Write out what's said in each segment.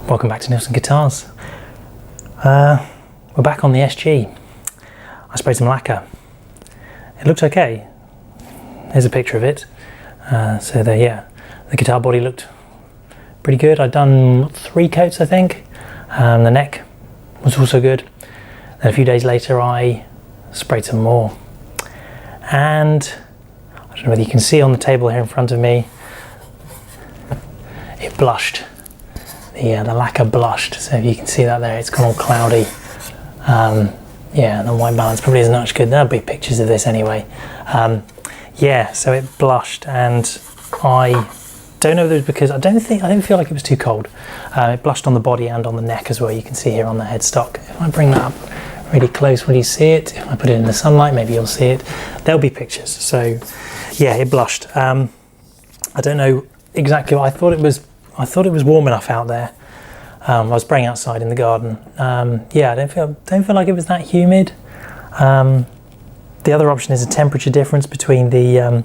Welcome back to Neilson Guitars. We're back on the SG. I sprayed some lacquer. It looked okay. Here's a picture of it. So there, yeah, the guitar body looked pretty good. I'd done 3 coats, I think. The neck was also good. Then a few days later, I sprayed some more. And I don't know whether you can see on the table here in front of me, it blushed. The lacquer blushed, so if you can see that there, it's gone all cloudy. Yeah, the white balance probably isn't much good. There'll be pictures of this anyway. Yeah, so it blushed, and I don't know if it was because I didn't feel like it was too cold. It blushed on the body and on the neck as well. You can see here on the headstock. If I bring that up really close, will you see it? If I put it in the sunlight, maybe you'll see it. There'll be pictures. So yeah, it blushed. I don't know exactly what I thought it was. I thought it was warm enough out there. I was spraying outside in the garden. Yeah, I don't feel like it was that humid. The other option is a temperature difference between the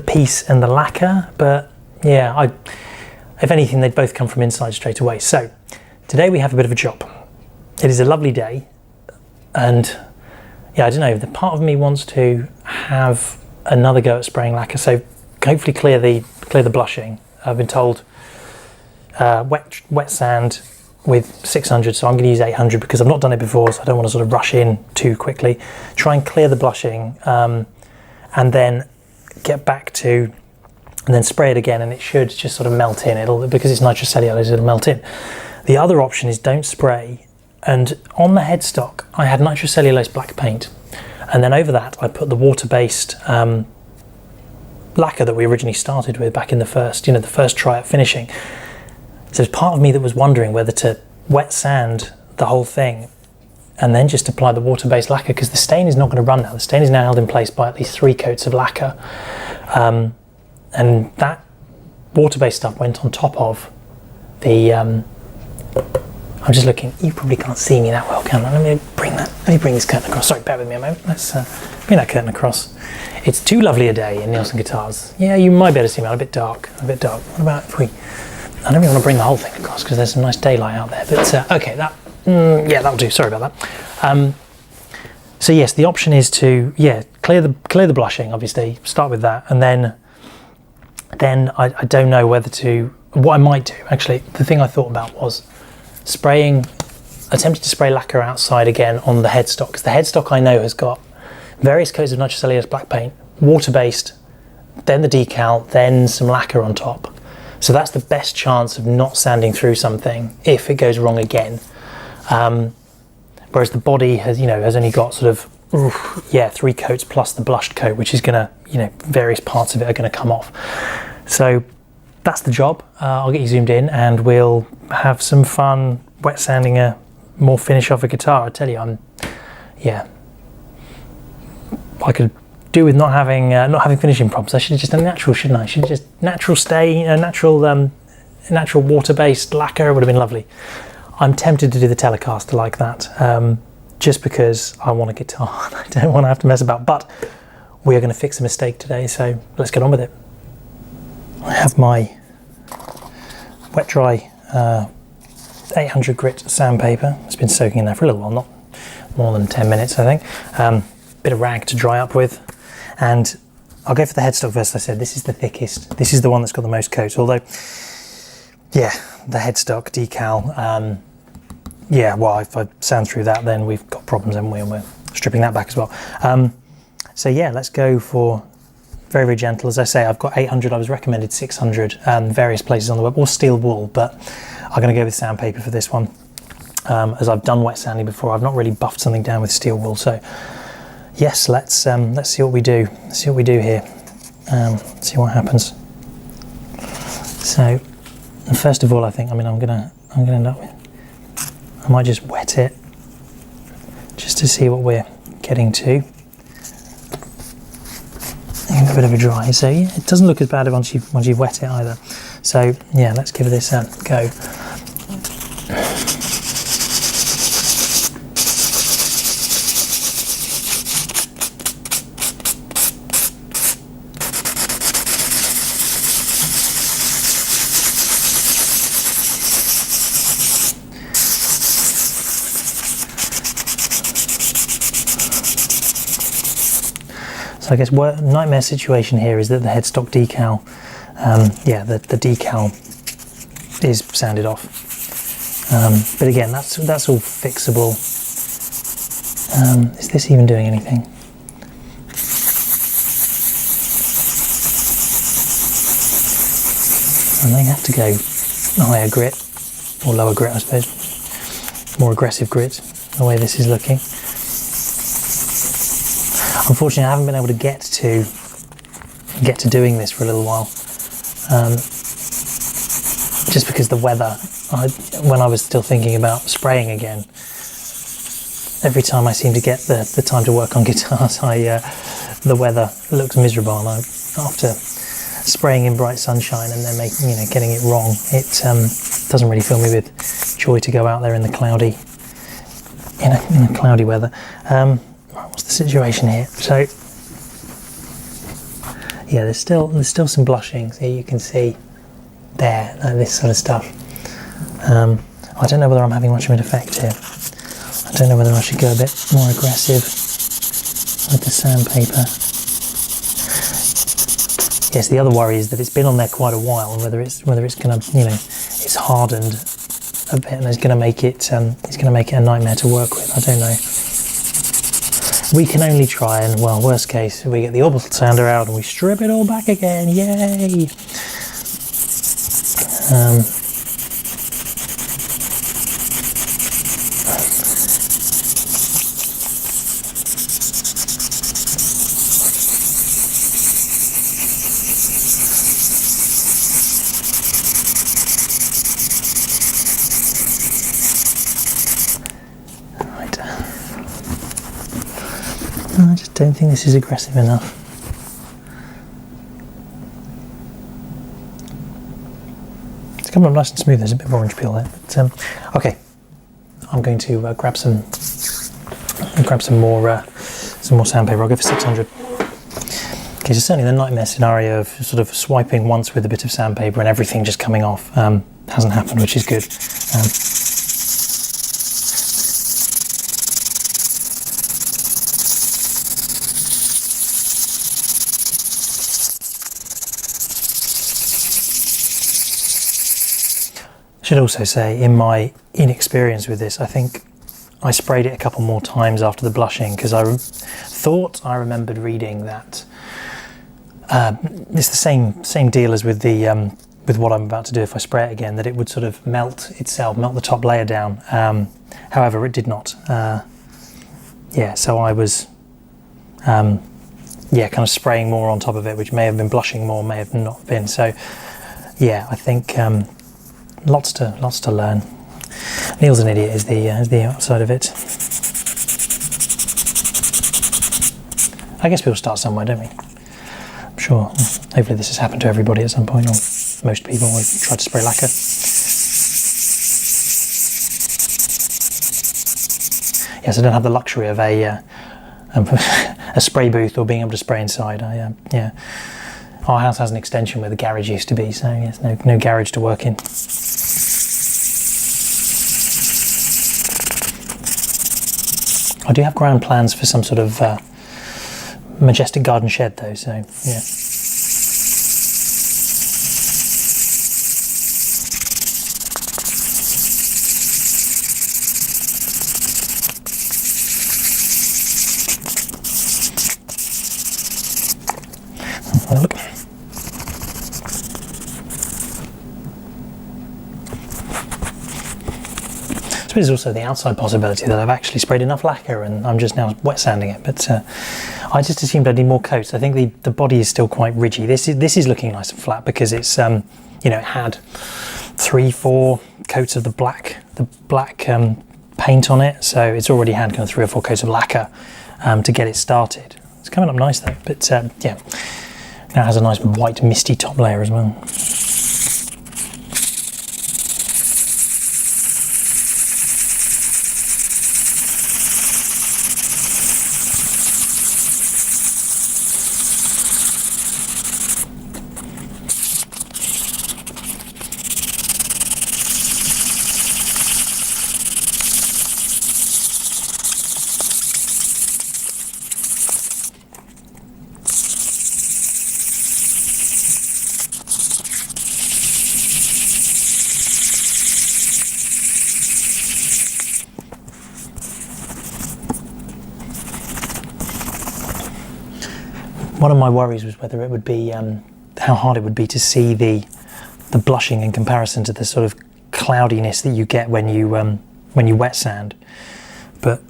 piece and the lacquer. But yeah, if anything, they'd both come from inside straight away. So today we have a bit of a job. It is a lovely day, and yeah, I don't know. The part of me wants to have another go at spraying lacquer. So hopefully clear the blushing. I've been told wet sand with 600, so I'm going to use 800 because I've not done it before, so I don't want to sort of rush in too quickly. Try and clear the blushing, and then get back to, and then spray it again, and it should just sort of melt in. Because it's nitrocellulose, it'll melt in. The other option is don't spray, and on the headstock I had nitrocellulose black paint, and then over that I put the water-based lacquer that we originally started with back in the first try at finishing. So there's part of me that was wondering whether to wet sand the whole thing and then just apply the water-based lacquer, because the stain is not going to run now. The stain is now held in place by at least 3 coats of lacquer, and that water-based stuff went on top of the I'm just looking, you probably can't see me that well, can I? Let me bring this curtain across. Sorry, bear with me a moment. Let's bring that curtain across. It's too lovely a day in Neilson Guitars. Yeah, you might be able to see me. I'm a bit dark. What about if we... I don't really want to bring the whole thing across because there's some nice daylight out there. But okay, yeah, that'll do. Sorry about that. So yes, the option is to clear the blushing. Obviously, start with that, and then I don't know whether to. What I might do, actually, the thing I thought about was attempting to spray lacquer outside again on the headstock, because the headstock I know has got various coats of nitrocellulose black paint, water-based, then the decal, then some lacquer on top. So that's the best chance of not sanding through something if it goes wrong again. Whereas the body has only got sort of 3 coats plus the blushed coat, which is gonna, various parts of it are gonna come off. So that's the job. I'll get you zoomed in and we'll have some fun wet sanding a more finish off a guitar. I tell you, I could do with not having finishing problems. I should have just done natural, shouldn't I? I should have just natural stain, natural water-based lacquer. It would have been lovely. I'm tempted to do the Telecaster like that, just because I want a guitar. I don't want to have to mess about. But we are going to fix a mistake today, so let's get on with it. I have my wet dry 800 grit sandpaper. It's been soaking in there for a little while, not more than 10 minutes, I think. Bit of rag to dry up with. And I'll go for the headstock first. I said this is the thickest. This is the one that's got the most coat. Although, yeah, the headstock decal. Well, if I sand through that, then we've got problems, haven't we? And we're stripping that back as well. So yeah, let's go for very, very gentle. As I say, I've got 800. I was recommended 600. Various places on the web, or steel wool, but I'm going to go with sandpaper for this one. As I've done wet sanding before, I've not really buffed something down with steel wool. So yes, let's see what we do. See what we do here. See what happens. So, first of all, I'm gonna end up with. I might just wet it, just to see what we're getting to. And a bit of a dry. So yeah, it doesn't look as bad once you've wet it either. So yeah, let's give this a go. So I guess what nightmare situation here is that the headstock decal, the decal is sanded off. But again, that's all fixable. Is this even doing anything? I may have to go higher grit, or lower grit I suppose, more aggressive grit, the way this is looking. Unfortunately I haven't been able to get to doing this for a little while, just because the weather, when I was still thinking about spraying again, every time I seem to get the time to work on guitars, the weather looks miserable, and after spraying in bright sunshine and then getting it wrong, it doesn't really fill me with joy to go out there in the cloudy weather. What's the situation here? So yeah, there's still some blushings here. You can see there, like this sort of stuff. I don't know whether I'm having much of an effect here. I don't know whether I should go a bit more aggressive with the sandpaper. Yes, the other worry is that it's been on there quite a while, and whether it's going to, it's hardened a bit, and it's going to make it a nightmare to work with. I don't know. We can only try, and well, worst case, we get the orbital sander out and we strip it all back again. Yay! I just don't think this is aggressive enough. It's coming up nice and smooth. There's a bit of orange peel there. But, okay, I'm going to grab some more sandpaper. I'll go for 600. Okay, so certainly the nightmare scenario of sort of swiping once with a bit of sandpaper and everything just coming off hasn't happened, which is good. Should also say, in my inexperience with this, I think I sprayed it a couple more times after the blushing, because I thought I remembered reading that it's the same deal as with the with what I'm about to do. If I spray it again, that it would sort of melt the top layer down. However, it did not. So I was kind of spraying more on top of it, which may have been blushing more, may have not been. So yeah, I think. Lots to learn. Neil's an idiot is the outside of it. I guess people start somewhere, don't we? I'm sure. Hopefully this has happened to everybody at some point, or most people who try to spray lacquer. Yes, I don't have the luxury of a spray booth or being able to spray inside. Our house has an extension where the garage used to be, so yes, no garage to work in. I do have grand plans for some sort of majestic garden shed though, so yeah. Look. I suppose there's also the outside possibility that I've actually sprayed enough lacquer and I'm just now wet sanding it, but I just assumed I'd need more coats. I think the body is still quite ridgy. This is looking nice and flat because it's it had 3-4 coats of the black paint on it, so it's already had kind of 3 or 4 coats of lacquer to get it started. It's coming up nice though, but yeah, now it has a nice white misty top layer as well. one of my worries was whether it would be, how hard it would be to see the blushing in comparison to the sort of cloudiness that you get when you wet sand. But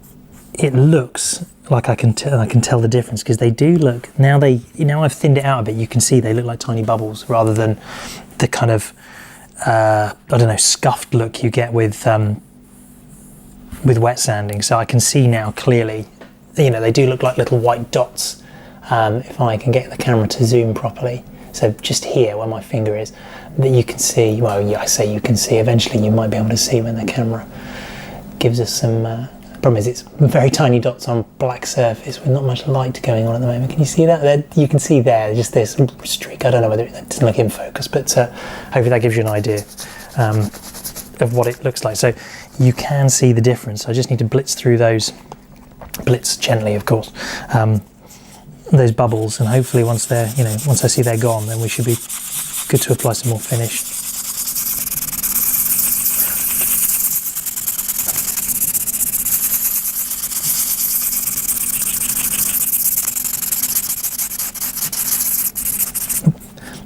it looks like I can tell the difference, because they do look, now I've thinned it out a bit, you can see they look like tiny bubbles rather than the kind of I don't know, scuffed look you get with wet sanding. So I can see now clearly, you know, they do look like little white dots. If I can get the camera to zoom properly, so just here where my finger is, that you can see, well, yeah, I say you can see, eventually you might be able to see when the camera gives us some, problem is it's very tiny dots on black surface with not much light going on at the moment. Can you see that? There, you can see there, just this streak. I don't know whether it doesn't look in focus, but hopefully that gives you an idea of what it looks like. So you can see the difference. I just need to blitz through those, blitz gently of course, those bubbles, and hopefully once I see they're gone, then we should be good to apply some more finish.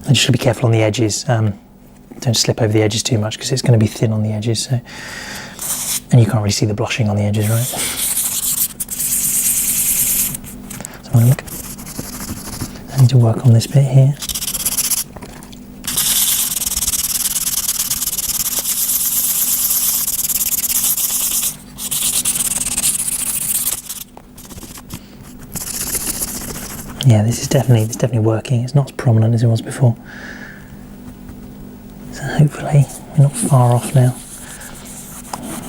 I just should be careful on the edges. Don't slip over the edges too much, because it's going to be thin on the edges. So, and you can't really see the blushing on the edges, right? So I'm going to look. I need to work on this bit here. Yeah, it's definitely working. It's not as prominent as it was before. So hopefully we're not far off now.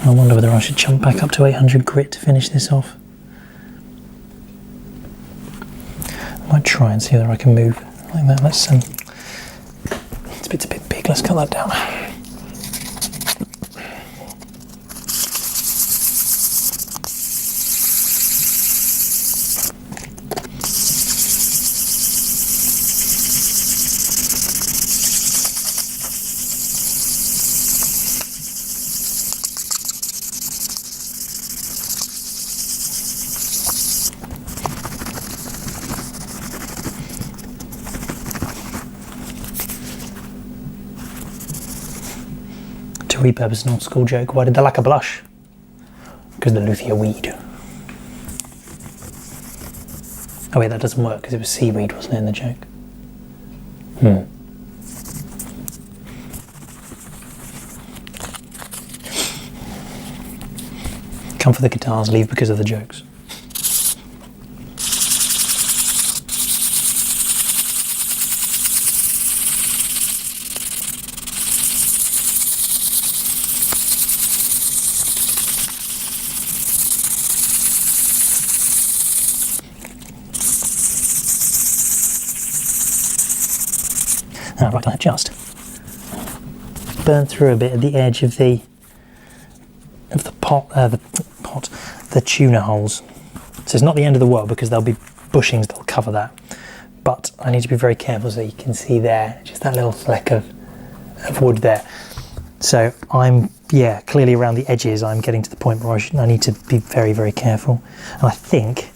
I wonder whether I should jump back up to 800 grit to finish this off. I might try and see whether I can move like that. Let's it's a bit big. Let's cut that down. To repurpose an old school joke, why did the lacquer blush? Because the luthier weed. Oh wait, that doesn't work because it was seaweed, wasn't it, in the joke? Come for the guitars, leave because of the jokes. Right, I just burn through a bit at the edge of the tuna holes. So it's not the end of the world, because there'll be bushings that'll cover that. But I need to be very careful, so you can see there, just that little fleck of wood there. So I'm, clearly around the edges, I'm getting to the point where I need to be very, very careful. And I think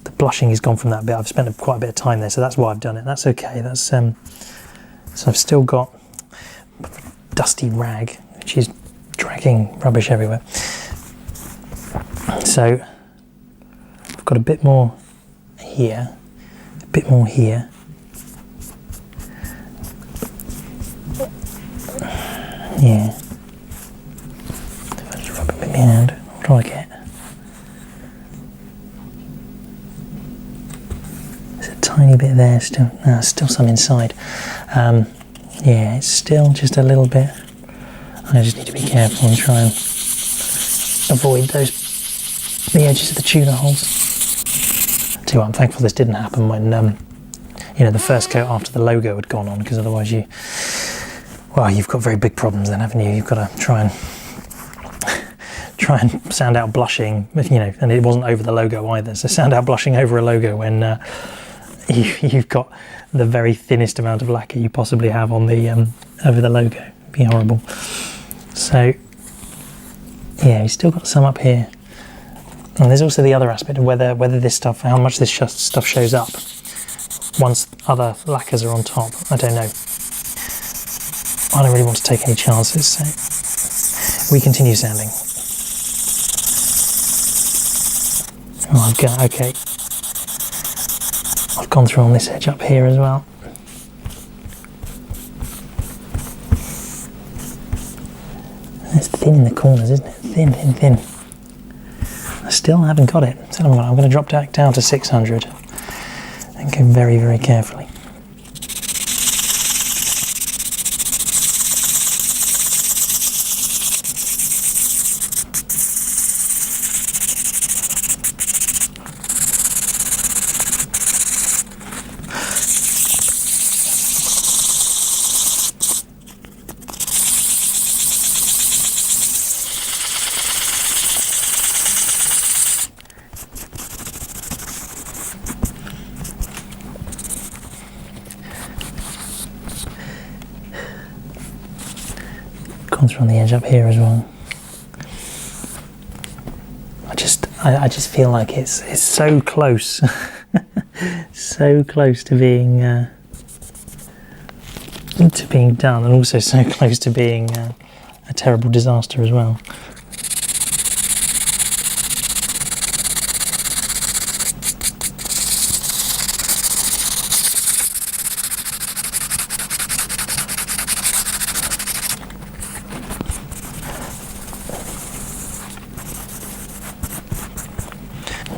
the blushing is gone from that bit. I've spent quite a bit of time there, so that's why I've done it. That's okay. That's so I've still got a dusty rag, which is dragging rubbish everywhere. So I've got a bit more here, a bit more here. Yeah. If I just rub it with my hand, what do I get? There's a tiny bit there still. No, still some inside. Yeah, it's still just a little bit. I just need to be careful and try and avoid the edges of the tuna holes. Too, I'm thankful this didn't happen when the first coat after the logo had gone on, because otherwise you've got very big problems then, haven't you? You've got to try and sand out blushing, and it wasn't over the logo either. So sand out blushing over a logo when you've got the very thinnest amount of lacquer you possibly have on the over the logo. It'd be horrible. So yeah, you've still got some up here. And there's also the other aspect of whether this stuff, how much this stuff shows up. once other lacquers are on top. I don't know. I don't really want to take any chances, so we continue sanding. Oh, okay. I've gone through on this edge up here as well. It's thin in the corners, isn't it? Thin. I still haven't got it. I'm going to drop back down to 600 and go very, very carefully. Gone through on the edge up here as well. I just feel like it's so close, so close to being done, and also so close to being a terrible disaster as well.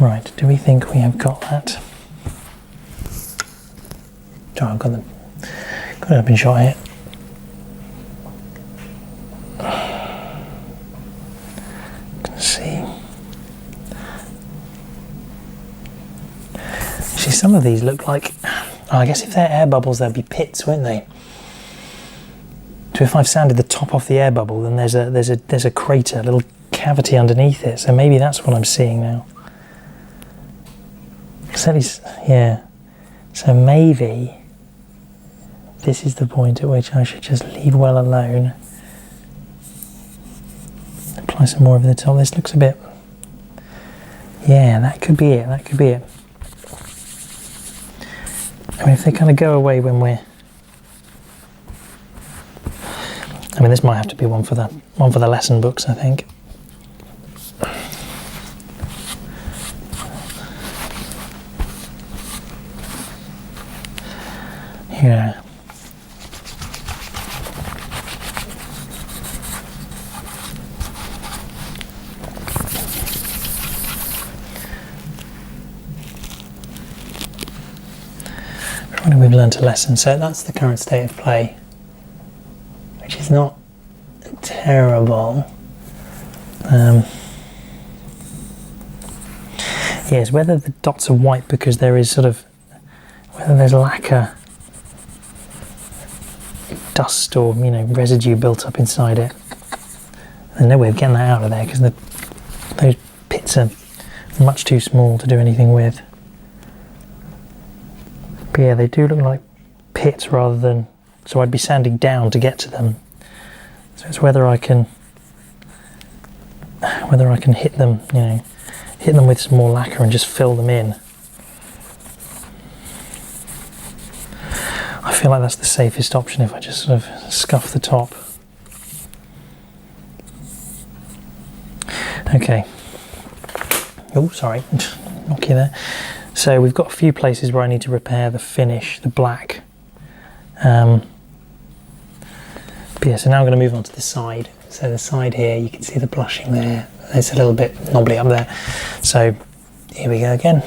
Right, do we think we have got that? Oh, I've got an open shot here. Can see. See, some of these look like. I guess if they're air bubbles, there'd be pits, wouldn't they? So if I've sanded the top off the air bubble, then there's a crater, a little cavity underneath it. So maybe that's what I'm seeing now. Yeah, so maybe this is the point at which I should just leave well alone. Apply some more over the top. This looks a bit, yeah, that could be it, I mean, if they kind of go away when we're, I mean, this might have to be one for the lesson books, I think. Yeah. We've learnt a lesson, so that's the current state of play, which is not terrible. Yes, whether the dots are white because there is whether there's lacquer dust or residue built up inside it. There's no way of getting that out of there because those pits are much too small to do anything with. But yeah, they do look like pits rather than, so I'd be sanding down to get to them. So it's whether I can hit them, hit them with some more lacquer and just fill them in. I feel like that's the safest option if I just sort of scuff the top. Okay. Oh, sorry, knock you there. So we've got a few places where I need to repair the finish, the black. But yeah, so now I'm going to move on to the side. So the side here, you can see the blushing there. It's a little bit knobbly up there. So here we go again.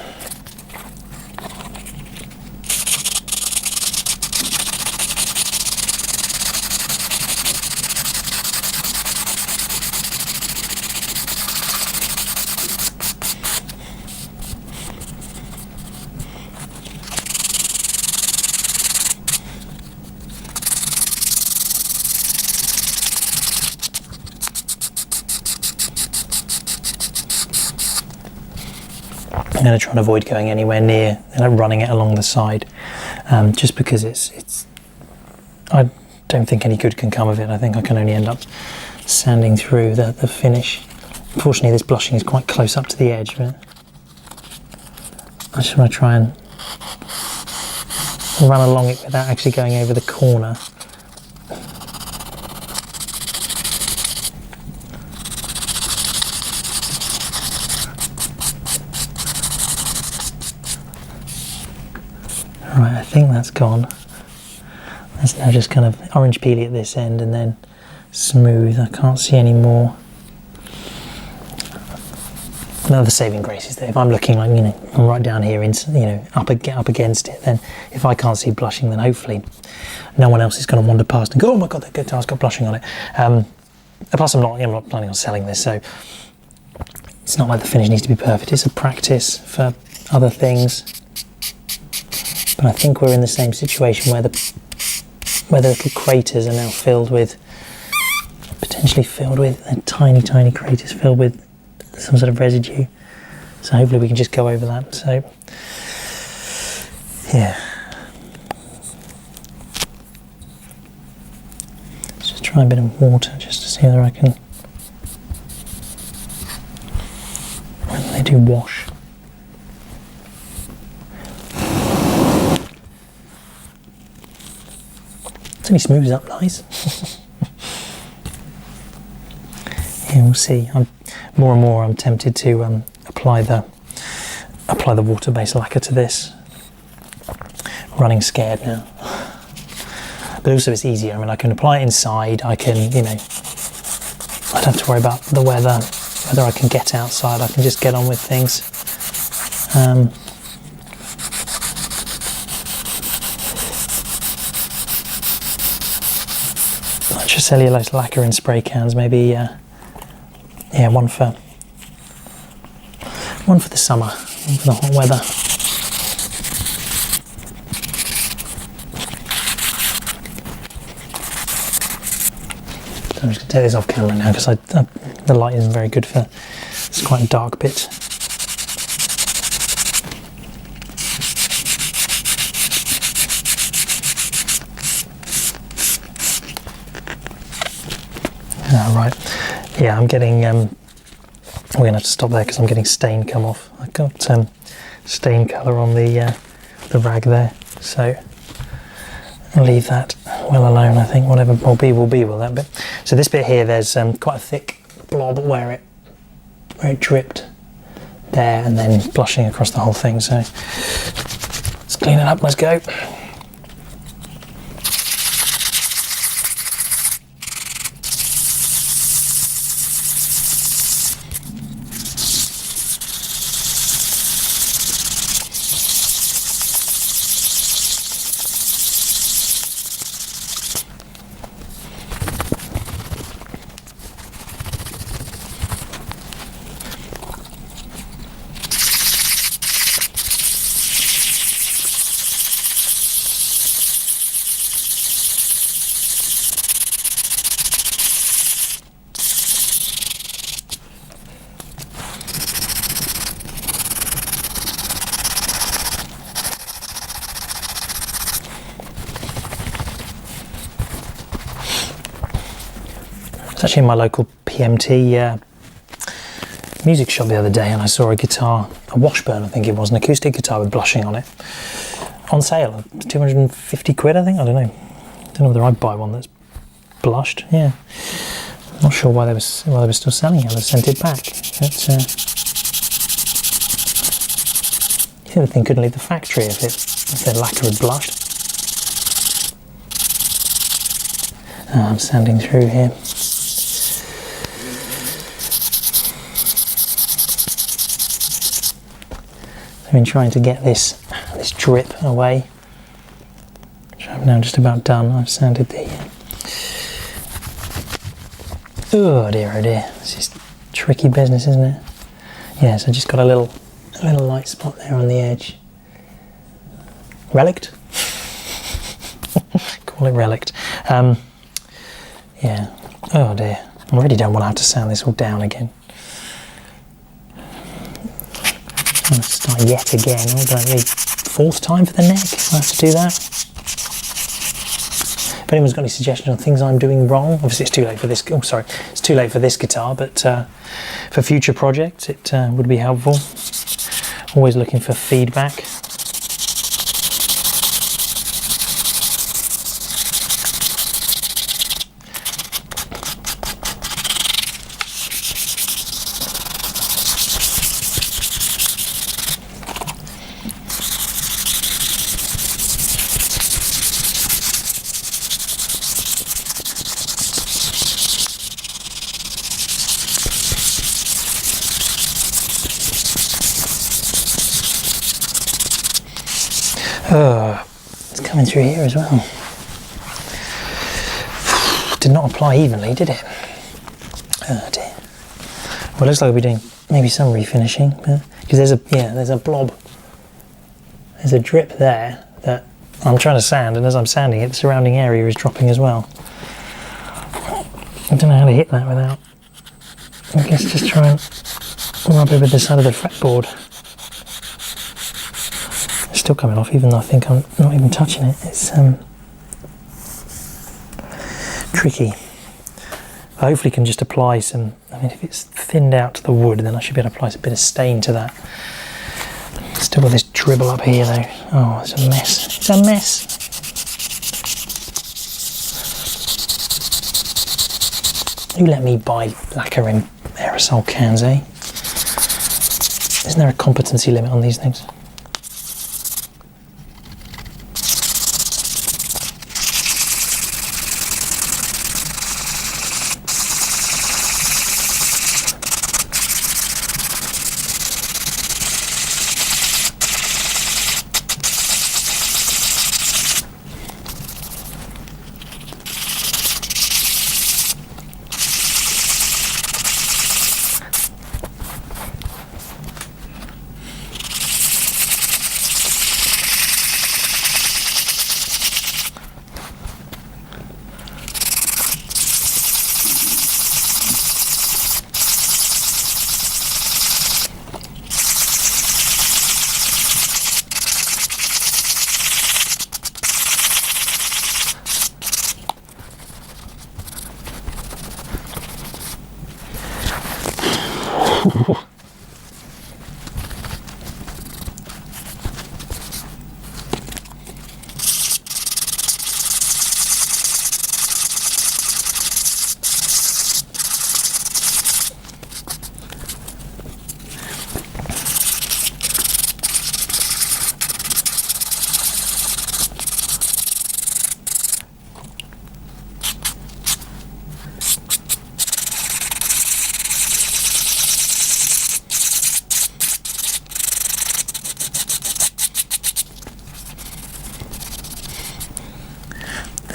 I'm going to try and avoid going anywhere near, running it along the side, just because it's. I don't think any good can come of it. I think I can only end up sanding through the finish. Unfortunately, this blushing is quite close up to the edge, but I just want to try and run along it without actually going over the corner. Right, I think that's gone. That's now just kind of orange peely at this end and then smooth. I can't see any more. Another saving grace is that if I'm looking like, I'm right down here, up against it, then if I can't see blushing, then hopefully no one else is going to wander past and go, oh my god, that guitar's got blushing on it. Plus I'm not planning on selling this, so it's not like the finish needs to be perfect. It's a practice for other things. But I think we're in the same situation where the little craters are now potentially filled with tiny craters filled with some sort of residue. So hopefully we can just go over that. So yeah, let's just try a bit of water just to see whether I can. When they do wash. It only smooths up nice. Yeah, we'll see. More and more I'm tempted to apply the water-based lacquer to this. Running scared now. But also it's easier. I mean, I can apply it inside. I can, I don't have to worry about the weather, whether I can get outside. I can just get on with things. Cellulose lacquer in spray cans, maybe one for the summer, one for the hot weather. So I'm just going to take this off camera now because the light isn't very good for it's quite a dark bit. Right, yeah, I'm getting, we're going to have to stop there because I'm getting stain come off. I've got stain colour on the rag there, so I'll leave that well alone. I think whatever will be with that bit. So this bit here, there's quite a thick blob where it dripped there and then blushing across the whole thing, so let's clean it up, let's go. Actually in my local PMT music shop the other day, and I saw a guitar, a Washburn I think it was, an acoustic guitar with blushing on it, on sale, 250 quid I think, I don't know whether I'd buy one that's blushed, yeah. I'm not sure why they were still selling it, I sent it back. But, you think the thing couldn't leave the factory if their lacquer had blushed. I'm sanding through here. I've been trying to get this drip away, which I'm now just about done. I've sanded the... Oh dear, this is tricky business, isn't it? Yeah, so I just got a little light spot there on the edge. Relict? Call it relict. Yeah. Oh dear. I really don't want to have to sand this all down again. I'm going to start yet again. Fourth time for the neck. I have to do that. If anyone's got any suggestions on things I'm doing wrong, obviously it's too late for this. Oh, sorry, it's too late for this guitar, but for future projects, it would be helpful. Always looking for feedback. It's coming through here as well. Did not apply evenly, did it? Oh dear. Well, it looks like we'll be doing maybe some refinishing, because there's a blob. There's a drip there that I'm trying to sand, and as I'm sanding it, the surrounding area is dropping as well. I don't know how to hit that without, I guess just try and rub it with the side of the fretboard. It's still coming off, even though I think I'm not even touching it. It's tricky. I hopefully can just apply some, I mean, if it's thinned out to the wood, then I should be able to apply a bit of stain to that. Still got this dribble up here though. Oh, it's a mess. It's a mess. You let me buy lacquer in aerosol cans, eh? Isn't there a competency limit on these things?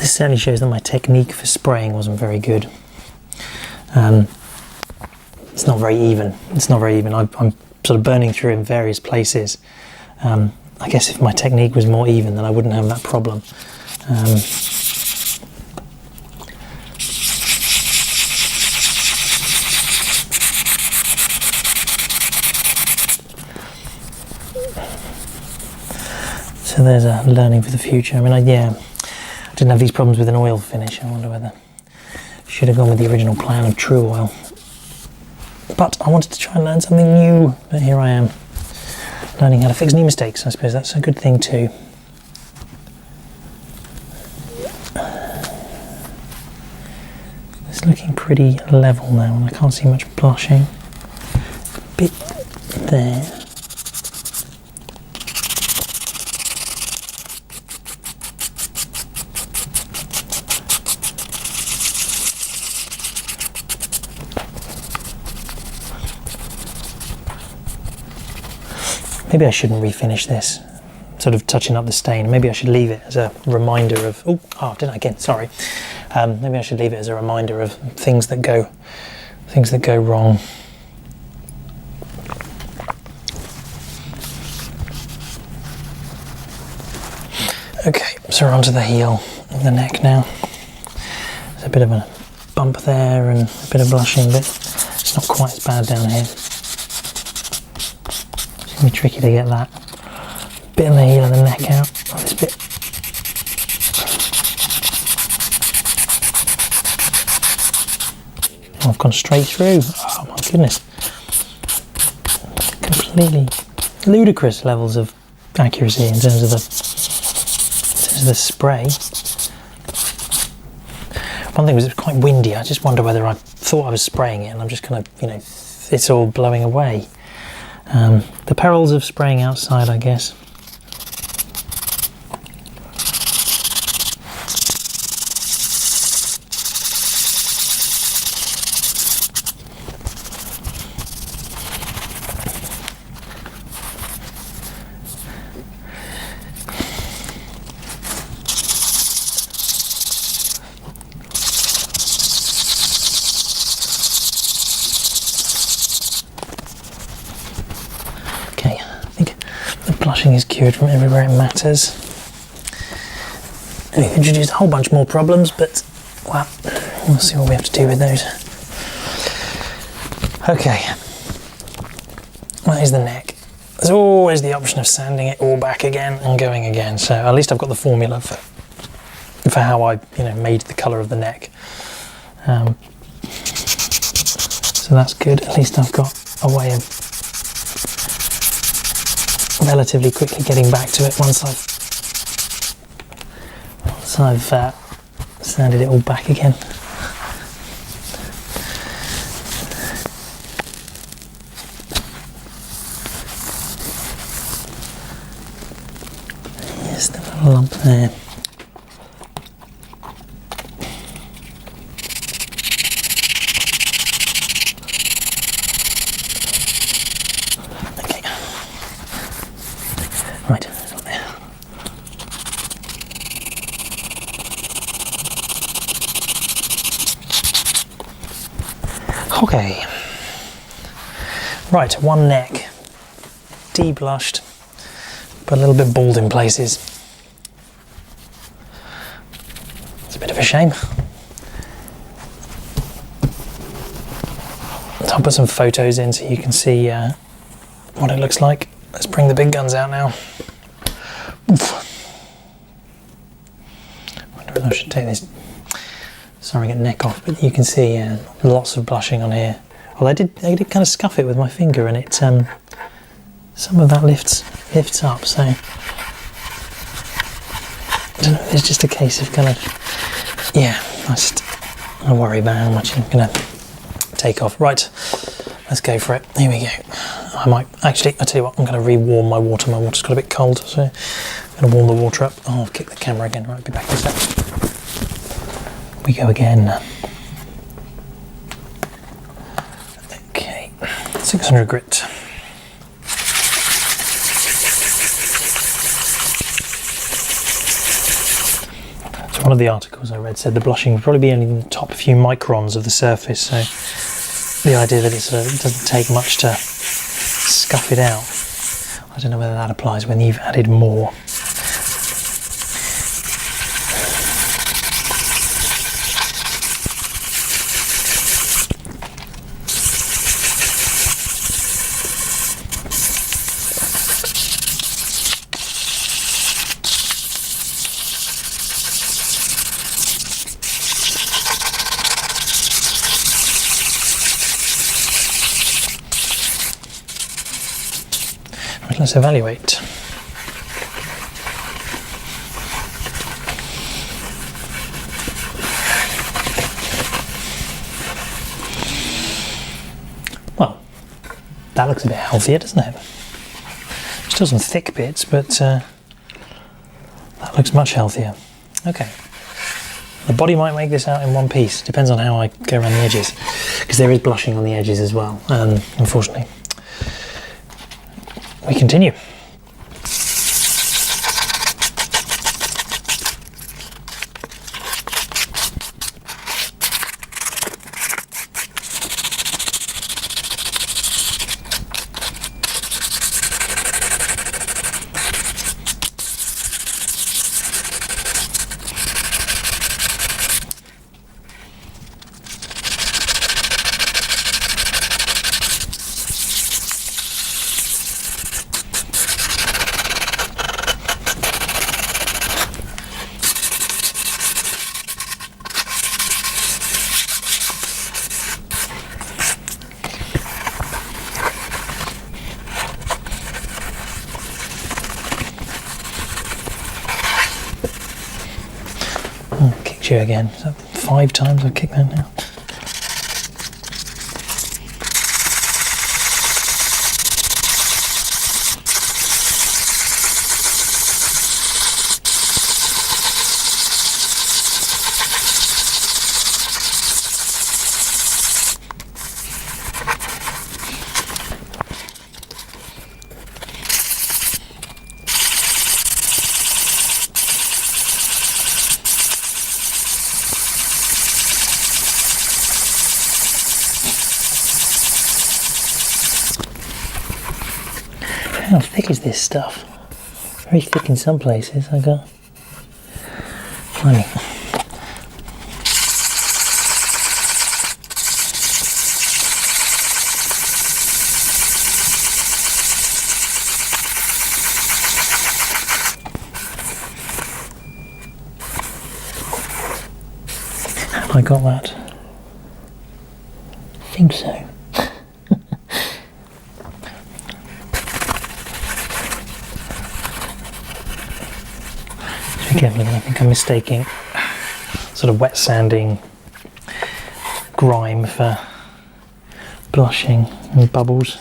This certainly shows that my technique for spraying wasn't very good. It's not very even. It's not very even. I'm sort of burning through in various places. I guess if my technique was more even, then I wouldn't have that problem. So there's a learning for the future. I mean, I didn't have these problems with an oil finish. I wonder whether I should have gone with the original plan of True Oil. But I wanted to try and learn something new, but here I am, learning how to fix new mistakes. I suppose that's a good thing too. It's looking pretty level now, and I can't see much blushing. A bit there. Maybe I shouldn't refinish this, sort of touching up the stain. Maybe I should leave it as a reminder of, didn't I again, sorry. Maybe I should leave it as a reminder of things that go wrong. Okay, so we're onto the heel of the neck now. There's a bit of a bump there and a bit of blushing, but it's not quite as bad down here. It's going to be tricky to get that bit on the heel of the neck out. Oh, this bit. Oh, I've gone straight through. Oh my goodness. Completely ludicrous levels of accuracy in terms of the spray. One thing was it was quite windy. I just wonder whether I thought I was spraying it and I'm just kind of, it's all blowing away. The perils of spraying outside, I guess. blushing is cured from everywhere it matters. We've introduced a whole bunch more problems, but well, we'll see what we have to do with those. Okay, that is the neck. There's always the option of sanding it all back again and going again. So at least I've got the formula for how I made the colour of the neck. So that's good. At least I've got a way of relatively quickly getting back to it once I've sanded it all back again. Just a little lump there. Okay. Right, there. Okay. Right, one neck. De-blushed, but a little bit bald in places. It's a bit of a shame. So I'll put some photos in so you can see what it looks like. Let's bring the big guns out now. Oof. I wonder if I should take this surrogate neck off, but you can see lots of blushing on here. Well, I did kind of scuff it with my finger, and it some of that lifts up. So I don't know. It's just a case of kind of I worry about how much I'm gonna take off. Right, let's go for it. Here we go. I might actually. I tell you what. I'm going to re-warm my water. My water's got a bit cold, so I'm going to warm the water up. Oh, I'll kick the camera again. Right, be back in a sec. We go again. Okay, 600 grit. So one of the articles I read said the blushing would probably be only in the top few microns of the surface. So the idea that it doesn't take much to scuff it out. I don't know whether that applies when you've added more. Let's evaluate. Well, that looks a bit healthier, doesn't it? Still some thick bits, but that looks much healthier. Okay. The body might make this out in one piece. Depends on how I go around the edges, because there is blushing on the edges as well, unfortunately. We continue. Kicked you again. Is that 5 times I've kicked that now? How thick is this stuff? Very thick in some places. I got. Funny. Have I got that? I think so. Again, I think I'm mistaking sort of wet sanding grime for blushing and bubbles.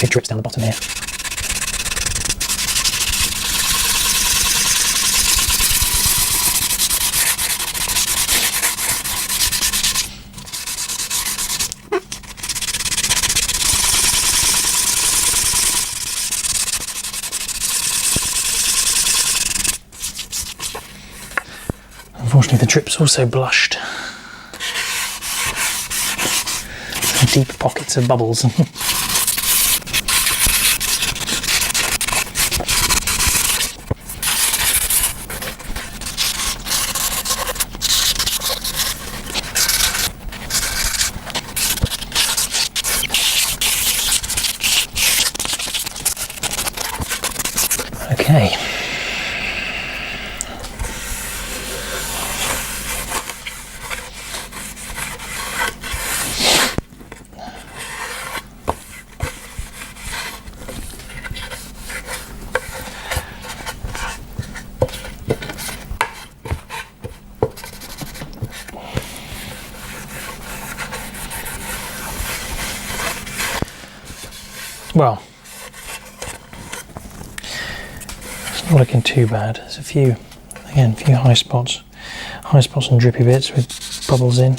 It drips down the bottom here. Unfortunately, the drip's also blushed. Some deep pockets of bubbles. Okay. Well, it's not looking too bad. There's a few high spots and drippy bits with bubbles in.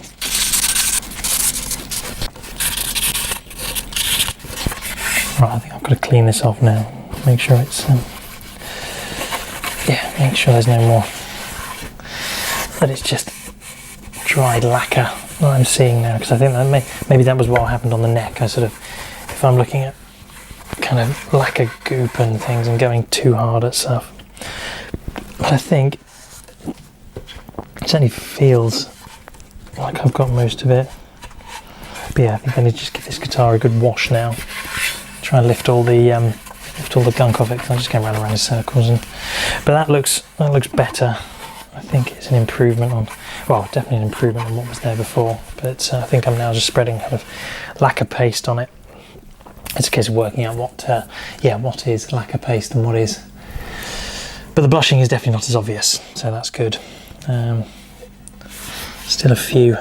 Right, I think I've got to clean this off now. Make sure it's make sure there's no more. That it's just dried lacquer that I'm seeing now, because I think that maybe that was what happened on the neck. I sort of, if I'm looking at kind of lacquer goop and things and going too hard at stuff. But I think it certainly feels like I've got most of it. But yeah, I think I need to just give this guitar a good wash now. Try and lift all the gunk off it, because I'm just going round and round in circles. But that looks better. I think it's an improvement on, well, definitely an improvement on what was there before. But I think I'm now just spreading kind of lacquer paste on it. It's a case of working out what is lacquer paste and what is. But the blushing is definitely not as obvious, so that's good. Still a few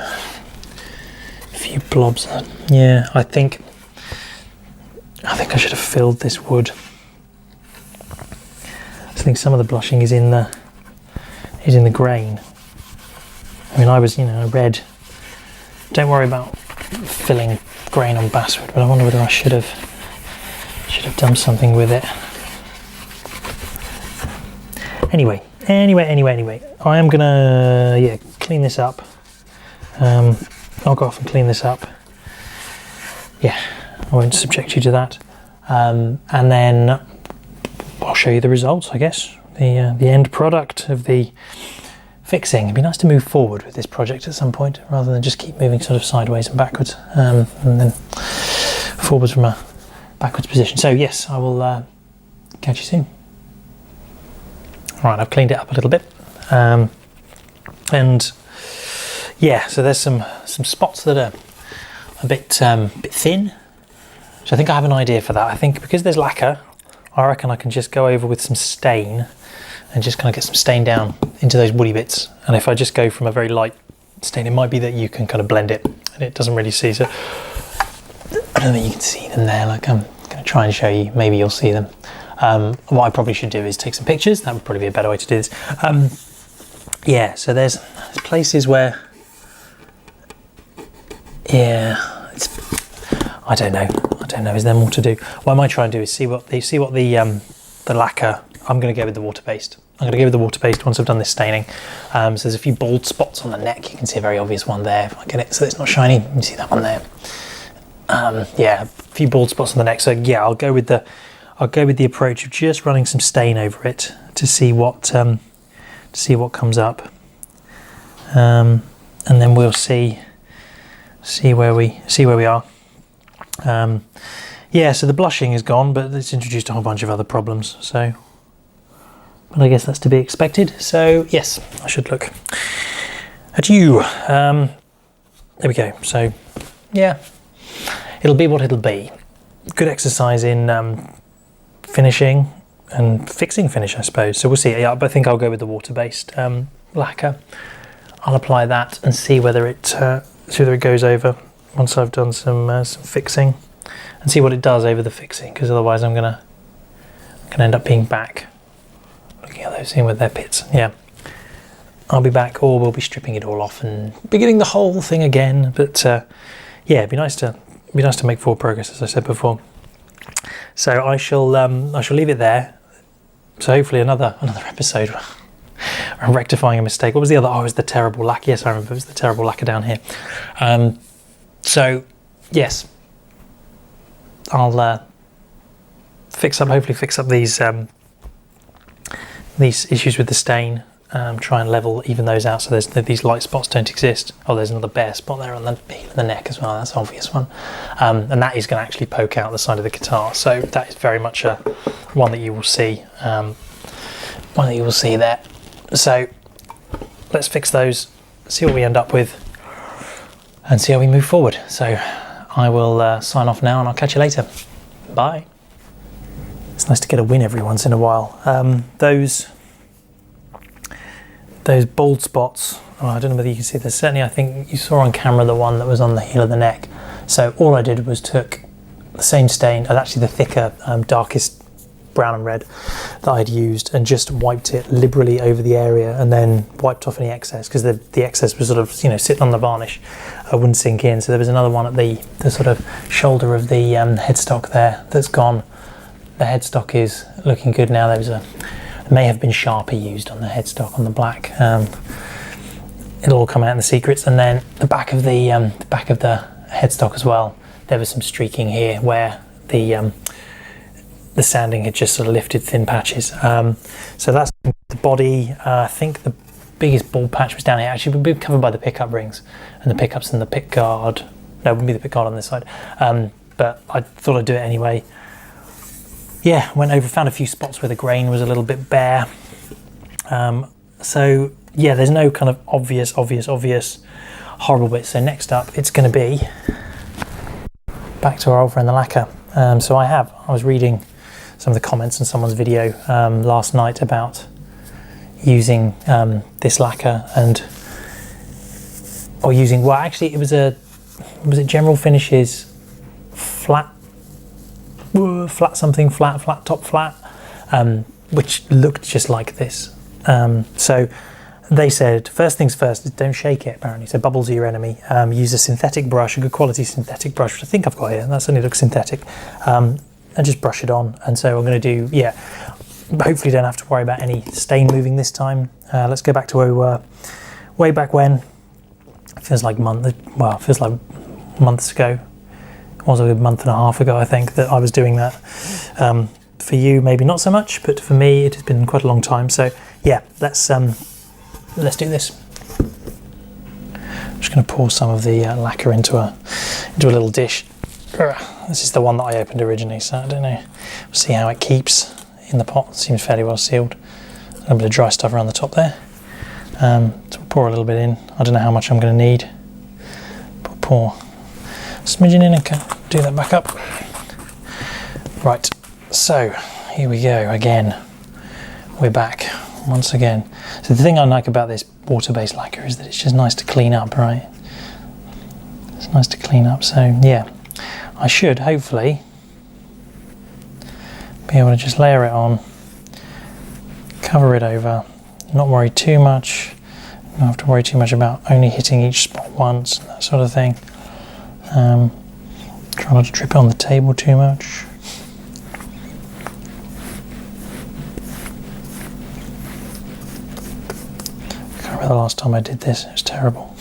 blobs. Yeah, I think I should have filled this wood. I think some of the blushing is in the grain. I mean, I read, don't worry about filling grain on basswood, but I wonder whether I should have done something with it. Anyway, I am gonna clean this up. I'll go off and clean this up. Yeah, I won't subject you to that. And then I'll show you the results, I guess. The end product of the fixing. It'd be nice to move forward with this project at some point, rather than just keep moving sort of sideways and backwards, and then forwards from a backwards position. So yes, I will catch you soon. Right, I've cleaned it up a little bit, and yeah, so there's some spots that are a bit thin, so I think I have an idea for that. I think because there's lacquer I reckon I can just go over with some stain and just kind of get some stain down into those woody bits. And if I just go from a very light stain, it might be that you can kind of blend it and it doesn't really see. So I don't think you can see them there. Like, I'm going to try and show you, maybe you'll see them. What I probably should do is take some pictures. That would probably be a better way to do this. Yeah, so there's places where, yeah, I don't know. Is there more to do? What I might try and do is see what the lacquer. I'm going to go with the water based. I'm going to go with the water based once I've done this staining. So there's a few bald spots on the neck. You can see a very obvious one there. If I get it so it's not shiny, you can see that one there. Yeah, a few bald spots on the neck. So yeah, I'll go with the approach of just running some stain over it to see what comes up, and then we'll see where we are. Yeah, so the blushing is gone, but it's introduced a whole bunch of other problems. So, but I guess that's to be expected. So yes, I should look at you. There we go. So yeah, it'll be what it'll be. Good exercise in finishing and fixing finish, I suppose. So we'll see. Yeah, but I think I'll go with the water-based lacquer. I'll apply that and see whether it goes over once I've done some fixing, and see what it does over the fixing. Because otherwise, I'm gonna end up being back looking at those, seeing where their pits. Yeah, I'll be back, or we'll be stripping it all off and beginning the whole thing again. But yeah, it'd be nice to make forward progress, as I said before. So I shall leave it there. So hopefully another episode. I'm rectifying a mistake. What was the other? Oh, it was the terrible lacquer. Yes, I remember. It was the terrible lacquer down here. So yes, I'll hopefully fix up these issues with the stain. Try and level even those out so these light spots don't exist. Oh, there's another bare spot there on the heel of the neck as well. That's an obvious one, and that is going to actually poke out the side of the guitar. So that is very much one that you will see. One that you will see there. So let's fix those, see what we end up with, and see how we move forward. So I will sign off now, and I'll catch you later. Bye. It's nice to get a win every once in a while. Those bald spots, I don't know whether you can see this. Certainly I think you saw on camera the one that was on the heel of the neck. So all I did was took the same stain, and actually the thicker, darkest brown and red that I'd used, and just wiped it liberally over the area, and then wiped off any excess, because the excess was sort of, sitting on the varnish. I wouldn't sink in. So there was another one at the sort of shoulder of the headstock there that's gone. The headstock is looking good now. There may have been Sharpie used on the headstock on the black. It'll all come out in the secrets. And then the back of the headstock as well, there was some streaking here where the sanding had just sort of lifted thin patches. So that's the body. I think the biggest bald patch was down here. Actually, we'd be covered by the pickup rings and the pickups and the pick guard. No, it wouldn't be the pick guard on this side. But I thought I'd do it anyway. Yeah, went over, found a few spots where the grain was a little bit bare. So yeah, there's no kind of obvious horrible bits. So next up, it's going to be back to our old friend the lacquer. So I was reading some of the comments on someone's video last night about using this lacquer was it General Finishes flat top flat, which looked just like this. So they said, first things first is don't shake it, apparently. So bubbles are your enemy. Use a synthetic brush, a good quality synthetic brush, which I think I've got here. That certainly looks synthetic. And just brush it on. And so I'm going to do, hopefully don't have to worry about any stain moving this time. Let's go back to where we were way back when. It feels like months ago. It was a month and a half ago, I think, that I was doing that. For you, maybe not so much, but for me, it has been quite a long time. So yeah, let's do this. I'm just going to pour some of the lacquer into a little dish. This is the one that I opened originally, so I don't know. We'll see how it keeps in the pot. It seems fairly well sealed. A little bit of dry stuff around the top there. So we'll pour a little bit in. I don't know how much I'm going to need. But pour a smidgen in and do that back up. Right, so here we go again. We're back once again. So the thing I like about this water-based lacquer is that it's just nice to clean up, right? It's nice to clean up. So yeah, I should hopefully be able to just layer it on, cover it over, not worry too much. Don't have to worry too much about only hitting each spot once, that sort of thing. Try not to drip it on the table too much. I can't remember the last time I did this, it was terrible.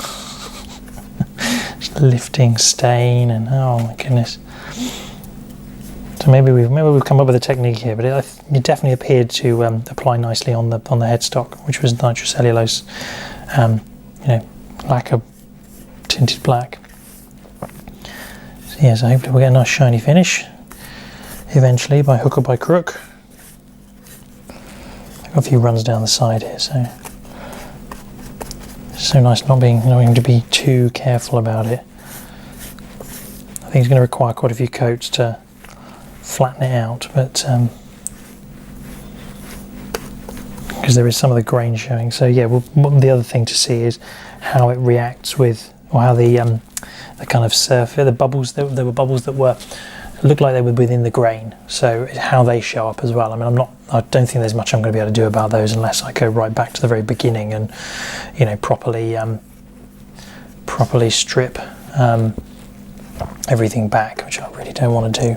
Just lifting stain and oh my goodness. So maybe we've come up with a technique here, but it definitely appeared to apply nicely on the headstock, which was nitrocellulose, lacquer tinted black. So yeah, so hopefully we'll get a nice shiny finish eventually, by hook or by crook. I've got a few runs down the side here, so it's so nice not having to be too careful about it. I think it's going to require quite a few coats to flatten it out, but because there is some of the grain showing. So yeah, the other thing to see is how it reacts with, or how the kind of surface, the bubbles, there were bubbles that looked like they were within the grain, so how they show up as well. I mean, I don't think there's much I'm going to be able to do about those unless I go right back to the very beginning and properly strip everything back, which I really don't want to do.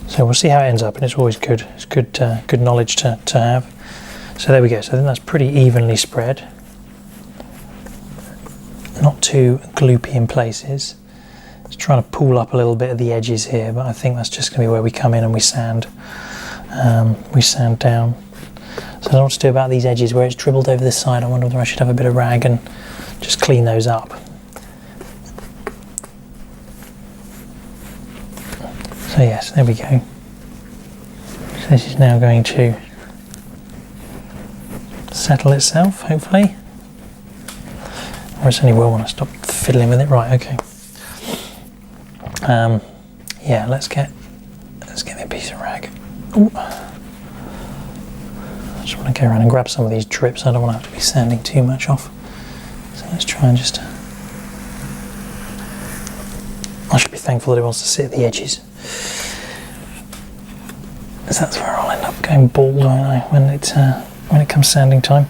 So we'll see how it ends up, and it's always good. It's good knowledge to have. So there we go. So I think that's pretty evenly spread. Not too gloopy in places. Just trying to pull up a little bit of the edges here, but I think that's just going to be where we come in and we sand down. So I don't know what to do about these edges where it's dribbled over this side. I wonder whether I should have a bit of rag and just clean those up. So yes, there we go. So this is now going to settle itself, hopefully. Or it's only will when I stop fiddling with it. Right, okay. Yeah, let's get me a piece of rag. Ooh. I just want to go around and grab some of these drips. I don't want to have to be sanding too much off. So let's try and just... I should be thankful that it wants to sit at the edges, because that's where I'll end up going bald, won't I, when it comes sanding time.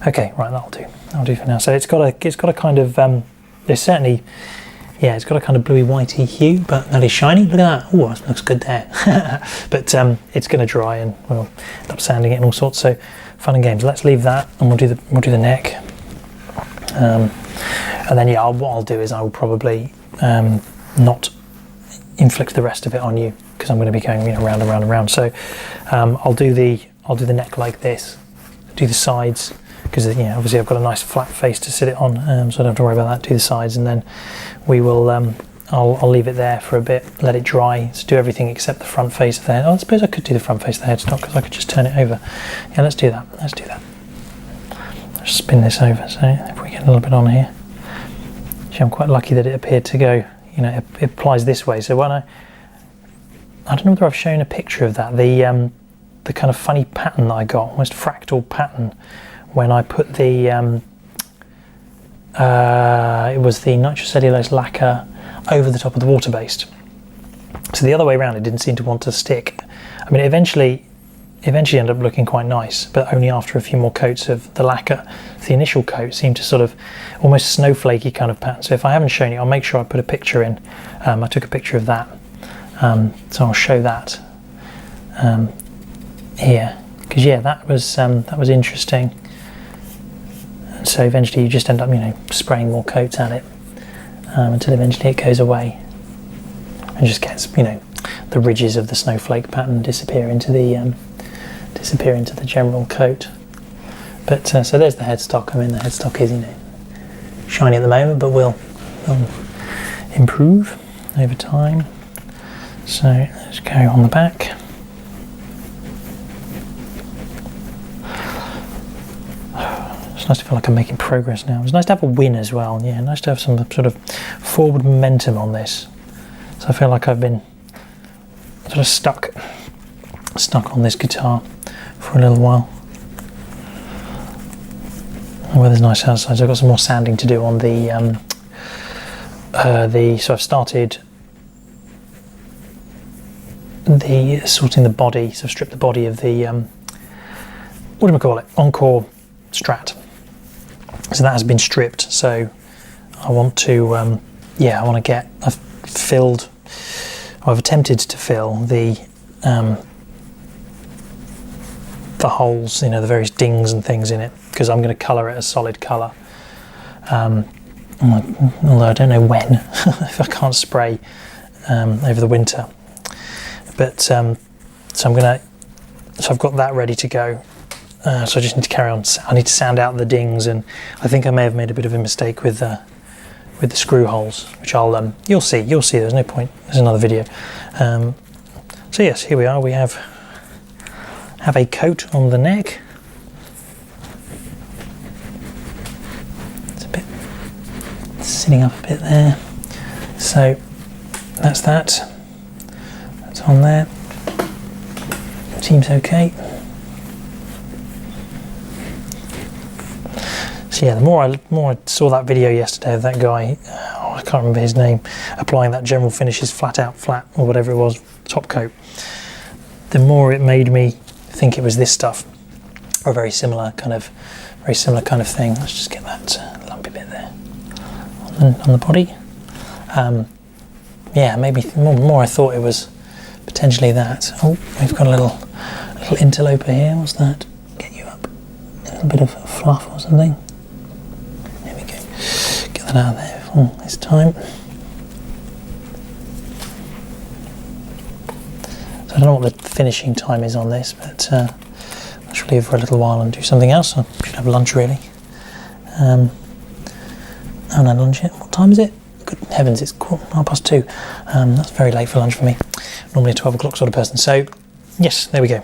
Okay, right, that'll do for now. So it's got a kind of there's certainly, yeah, it's got a kind of bluey whitey hue, but that is shiny. Look at that. Oh, it looks good there. But it's going to dry, and we'll end up sanding it and all sorts. So fun and games. Let's leave that, and we'll do the neck. And then yeah, what I'll do is I will probably not inflict the rest of it on you, because I'm going to be going round and round and round. So I'll do the neck like this, do the sides, because obviously I've got a nice flat face to sit it on, so I don't have to worry about that. Do the sides, and then we will I'll leave it there for a bit, let it dry. So do everything except the front face of the head. I suppose I could do the front face of the headstock, because I could just turn it over. Yeah, let's do that. Let's just spin this over. So if we get a little bit on here, actually, I'm quite lucky that it appeared to go. It applies this way. So when I don't know whether I've shown a picture of that. The kind of funny pattern that I got, almost fractal pattern, when I put the it was the nitrocellulose lacquer over the top of the water-based. So the other way around, it didn't seem to want to stick. I mean, it eventually ended up looking quite nice, but only after a few more coats of the lacquer. The initial coat seemed to sort of almost snowflakey kind of pattern. So if I haven't shown you, I'll make sure I put a picture in. I took a picture of that, so I'll show that here, because yeah, that was interesting. And so eventually you just end up spraying more coats at it until eventually it goes away and just gets the ridges of the snowflake pattern disappear into the general coat. But so there's the headstock. I mean, the headstock is shiny at the moment, but will improve over time. So let's go on the back. It's nice to feel like I'm making progress now. It's nice to have a win as well. Yeah, nice to have some sort of forward momentum on this. So I feel like I've been sort of stuck stuck on this guitar for a little while. The weather's nice outside, so I've got some more sanding to do on so I've started sorting the body, so I've stripped the body of the what do we call it, Encore Strat. So that has been stripped, so I want to I've attempted to fill the holes, the various dings and things in it, because I'm going to colour it a solid colour. Although I don't know when, if I can't spray over the winter. But so I've got that ready to go. So I just need to carry on. I need to sand out the dings, and I think I may have made a bit of a mistake with the screw holes, which I'll you'll see. There's no point. There's another video. So yes, here we are. We have a coat on the neck. It's a bit sitting up a bit there. So that's that. That's on there. Seems okay. So yeah, the more I saw that video yesterday of that guy, I can't remember his name, applying that General Finishes flat or whatever it was, top coat, the more it made me think it was this stuff, or a very similar kind of thing. Let's just get that lumpy bit there on the body. Yeah, maybe more I thought it was potentially that. Oh, we've got a little interloper here. What's that? Get you up. A little bit of fluff or something. There we go. Get that out of there before this time. So I don't know what the finishing time is on this, but I should leave for a little while and do something else. I should have lunch really. I haven't had lunch yet. What time is it? Good heavens, it's 2:15. That's very late for lunch for me. Normally a 12 o'clock sort of person. So yes, there we go.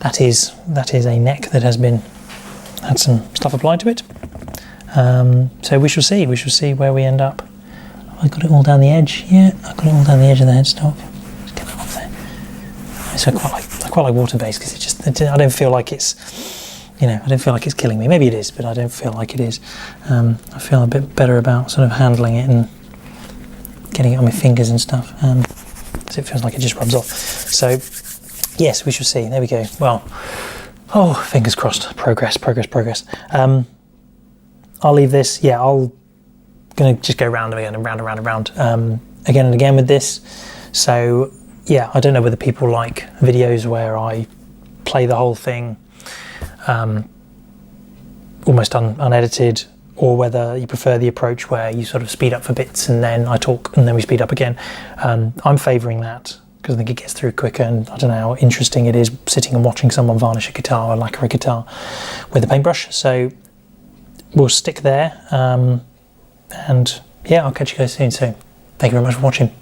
That is a neck that has had some stuff applied to it. So we shall see. We shall see where we end up. Have I got it all down the edge? Yeah, I've got it all down the edge of the headstock. Let's get that off there. So I quite like water based because I don't feel like it's, I don't feel like it's killing me. Maybe it is, but I don't feel like it is. I feel a bit better about sort of handling it and getting it on my fingers and stuff. So it feels like it just rubs off. So yes, we shall see. There we go. Well, fingers crossed. Progress. I'll leave this. Yeah, gonna just go round again and round and round again and again with this. So yeah, I don't know whether people like videos where I play the whole thing almost unedited, or whether you prefer the approach where you sort of speed up for bits and then I talk and then we speed up again. I'm favouring that because I think it gets through quicker, and I don't know how interesting it is sitting and watching someone varnish a guitar or lacquer a guitar with a paintbrush. So we'll stick there, and yeah, I'll catch you guys soon. So thank you very much for watching.